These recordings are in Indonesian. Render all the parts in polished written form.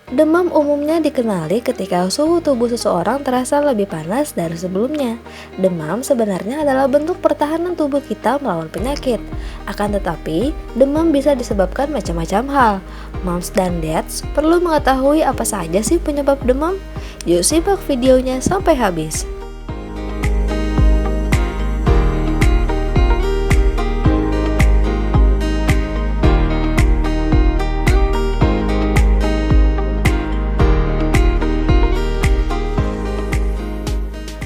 Demam umumnya dikenali ketika suhu tubuh seseorang terasa lebih panas dari sebelumnya. Demam sebenarnya adalah bentuk pertahanan tubuh kita melawan penyakit. Akan tetapi, demam bisa disebabkan macam-macam hal. Moms dan dads perlu mengetahui apa saja sih penyebab demam? Yuk simak videonya sampai habis.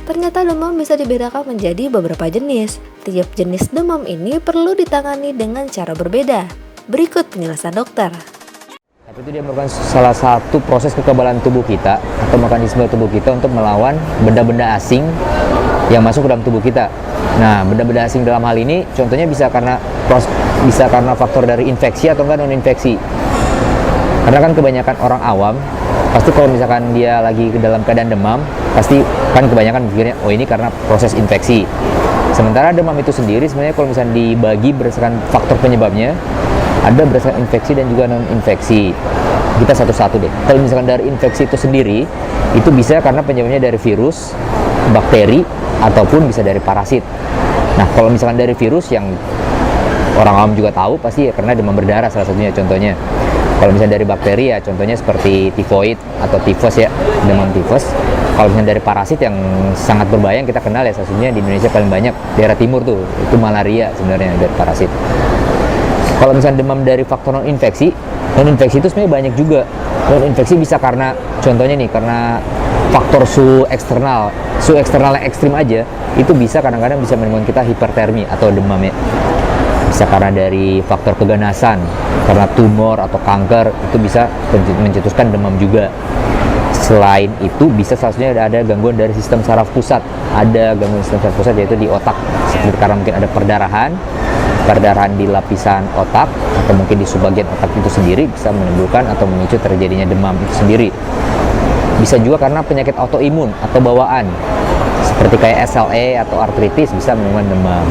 Ternyata demam bisa dibedakan menjadi beberapa jenis. Tiap jenis demam ini perlu ditangani dengan cara berbeda. Berikut penjelasan dokter. Itu dia merupakan salah satu proses kekebalan tubuh kita atau mekanisme tubuh kita untuk melawan benda-benda asing yang masuk ke dalam tubuh kita. Nah, benda-benda asing dalam hal ini contohnya bisa karena faktor dari infeksi atau enggak non infeksi. Karena kan kebanyakan orang awam pasti kalau misalkan dia lagi ke dalam keadaan demam, pasti kan kebanyakan pikirnya, oh ini karena proses infeksi. Sementara demam itu sendiri sebenarnya kalau misalkan dibagi berdasarkan faktor penyebabnya, ada berdasarkan infeksi dan juga non-infeksi. Kita satu-satu deh. Kalau misalkan dari infeksi itu sendiri, itu bisa karena penyebabnya dari virus, bakteri, ataupun bisa dari parasit. Nah, kalau misalkan dari virus yang orang awam juga tahu, pasti ya karena demam berdarah salah satunya contohnya. Kalau misalnya dari bakteri ya contohnya seperti tifoid atau tifus ya, demam tifus. Kalau misalnya dari parasit yang sangat berbahaya yang kita kenal ya satunya di Indonesia paling banyak daerah timur tuh, itu malaria sebenarnya dari parasit. Kalau misalnya demam dari faktor non-infeksi itu sebenarnya banyak juga. Non-infeksi bisa karena contohnya nih karena faktor suhu eksternal yang ekstrim aja, itu bisa kadang-kadang bisa menyebabkan kita hipertermi atau demam ya. Bisa karena dari faktor keganasan, karena tumor atau kanker, itu bisa mencetuskan demam juga. Selain itu bisa salah satunya ada gangguan dari sistem saraf pusat. Ada gangguan sistem saraf pusat yaitu di otak, seperti karena mungkin ada perdarahan di lapisan otak atau mungkin di subbagian otak itu sendiri bisa menimbulkan atau memicu terjadinya demam itu sendiri. Bisa juga karena penyakit autoimun atau bawaan seperti kayak SLE atau artritis bisa menimbulkan demam.